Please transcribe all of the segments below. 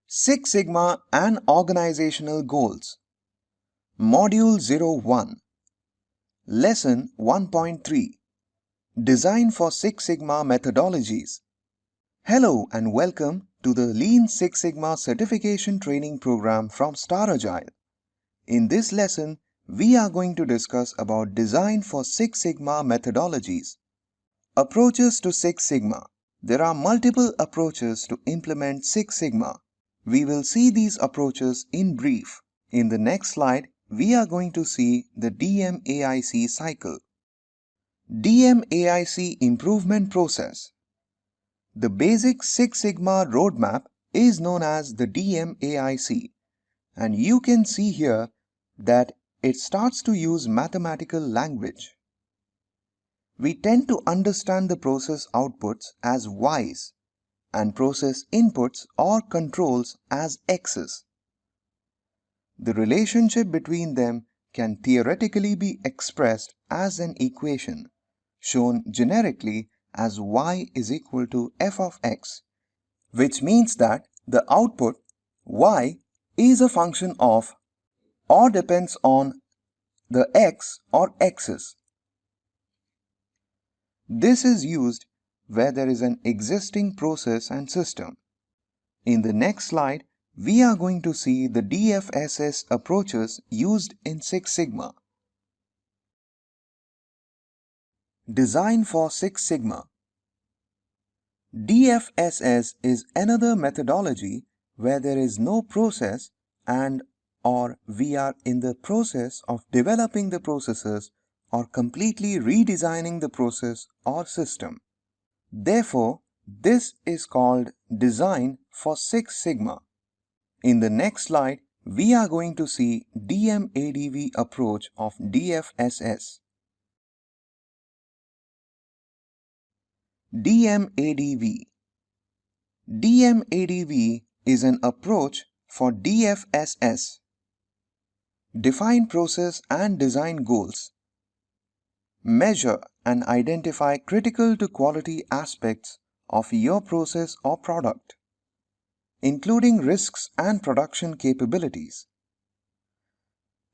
Six Sigma and Organizational Goals. Module 01. Lesson 1.3. Design for Six Sigma Methodologies. Hello and welcome to the Lean Six Sigma Certification Training Program from StarAgile. In this lesson, we are going to discuss about design for Six Sigma methodologies. Approaches to Six Sigma. There are multiple approaches to implement Six Sigma. We will see these approaches in brief. In the next slide, we are going to see the DMAIC cycle. DMAIC improvement process. The basic Six Sigma roadmap is known as the DMAIC, and you can see here that it starts to use mathematical language. We tend to understand the process outputs as Y's and process inputs or controls as X's. The relationship between them can theoretically be expressed as an equation shown generically as y is equal to f of x, which means that the output y is a function of or depends on the x or x's. This is used where there is an existing process and system. In the next slide, we are going to see the DFSS approaches used in Six Sigma. Design for Six Sigma. DFSS is another methodology where there is no process or we are in the process of developing the processes or completely redesigning the process or system. Therefore, this is called design for Six Sigma. In the next slide, we are going to see DMadv approach of DFSS. DMadv. DMadv is an approach for DFSS. Define process and design goals. Measure and identify critical to quality aspects of your process or product, including risks and production capabilities.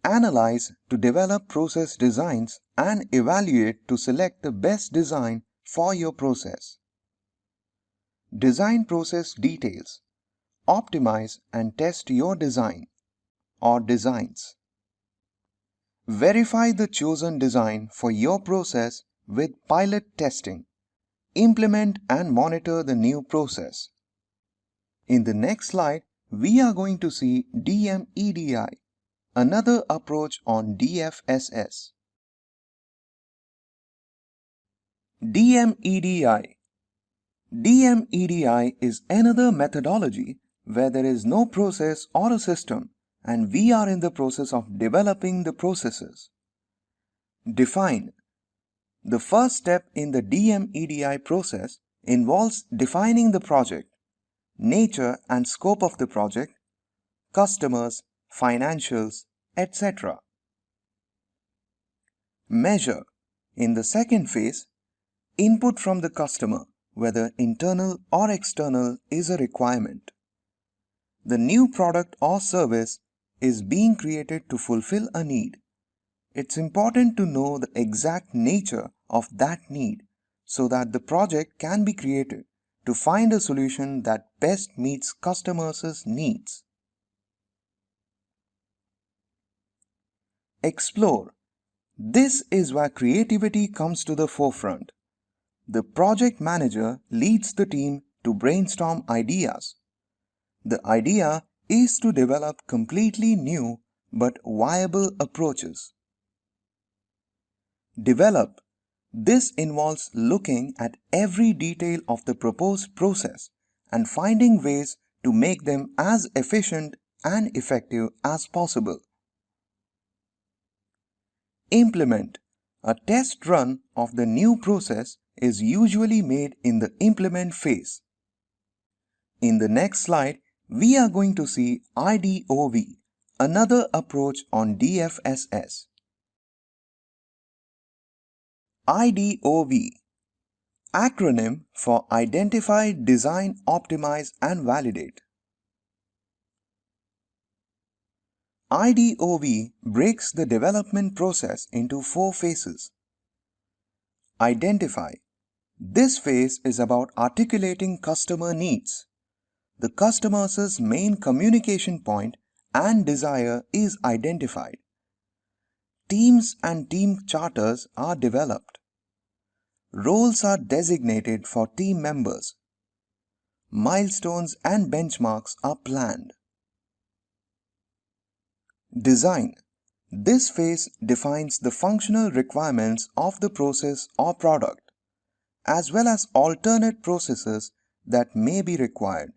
Analyze to develop process designs and evaluate to select the best design for your process. Design process details. Optimize and test your design or designs. Verify the chosen design for your process with pilot testing. Implement and monitor the new process. In the next slide, we are going to see DMEDI, another approach on DFSS. DMEDI. DMEDI is another methodology where there is no process or a system and we are in the process of developing the processes. Define. The first step in the DMEDI process involves defining the project, nature and scope of the project, customers, financials, etc. Measure. In the second phase, input from the customer, whether internal or external, is a requirement. The new product or service is being created to fulfill a need. It's important to know the exact nature of that need so that the project can be created to find a solution that best meets customers' needs. Explore. This is where creativity comes to the forefront. The project manager leads the team to brainstorm ideas. The idea is to develop completely new but viable approaches. Develop. This involves looking at every detail of the proposed process and finding ways to make them as efficient and effective as possible. Implement. A test run of the new process is usually made in the implement phase. In the next slide, we are going to see IDOV, another approach on DFSS. IDOV, acronym for Identify, Design, Optimize and Validate. IDOV breaks the development process into 4 phases. Identify. This phase is about articulating customer needs. The customer's main communication point and desire is identified. Teams and team charters are developed. Roles are designated for team members. Milestones and benchmarks are planned. Design. This phase defines the functional requirements of the process or product, as well as alternate processes that may be required.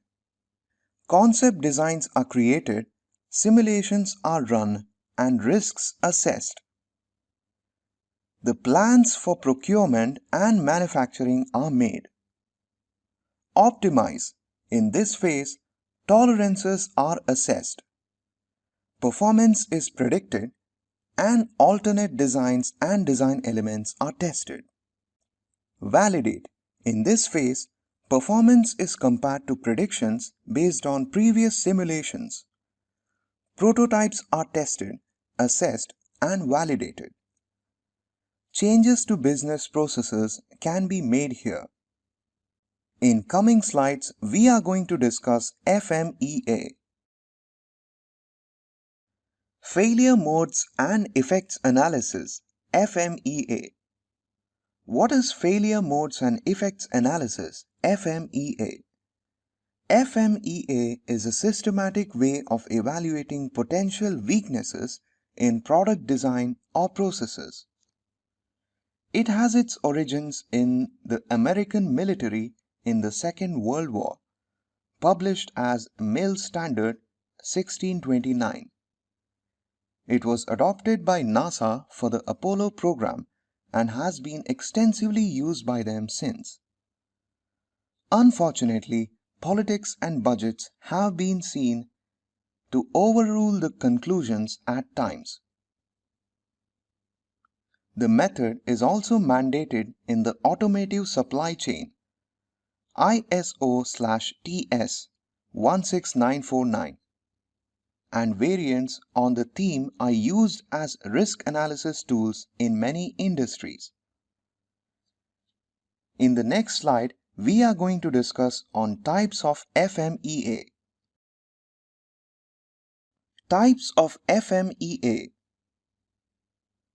Concept designs are created, simulations are run, and risks assessed. The plans for procurement and manufacturing are made. Optimize. In this phase, tolerances are assessed. Performance is predicted, and alternate designs and design elements are tested. Validate. In this phase, performance is compared to predictions based on previous simulations. Prototypes are tested, assessed, and validated. Changes to business processes can be made here. In coming slides, we are going to discuss FMEA. Failure Modes and Effects Analysis, FMEA. What is Failure Modes and Effects Analysis, FMEA? FMEA is a systematic way of evaluating potential weaknesses in product design or processes. It has its origins in the American military in the Second World War, published as Mill Standard 1629. It was adopted by NASA for the Apollo program and has been extensively used by them since. Unfortunately, politics and budgets have been seen to overrule the conclusions at times. The method is also mandated in the automotive supply chain, ISO/TS 16949. And variants on the theme are used as risk analysis tools in many industries. In the next slide, we are going to discuss on types of FMEA. Types of FMEA.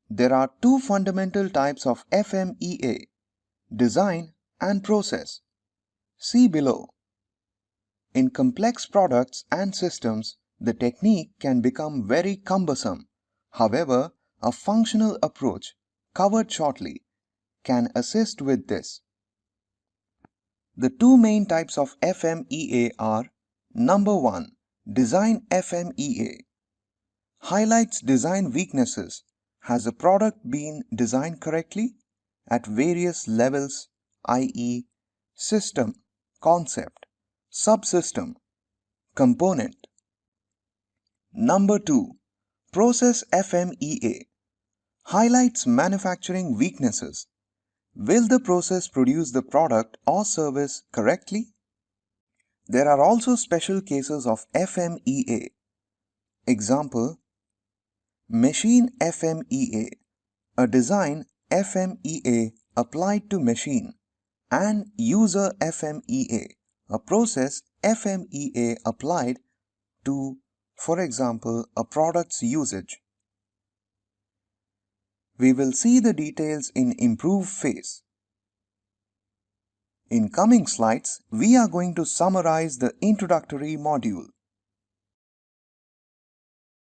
There are 2 fundamental types of FMEA, design and process. See below. In complex products and systems, the technique can become very cumbersome. However, a functional approach, covered shortly, can assist with this. The 2 main types of FMEA are: Number 1. Design FMEA. Highlights design weaknesses. Has a product been designed correctly at various levels, i.e., system, concept, subsystem, component. Number 2. Process FMEA. Highlights manufacturing weaknesses. Will the process produce the product or service correctly? There are also special cases of FMEA. Example: Machine FMEA, a design FMEA applied to machine, and User FMEA, a process FMEA applied to, for example, a product's usage. We will see the details in Improve phase. In coming slides, we are going to summarize the introductory module.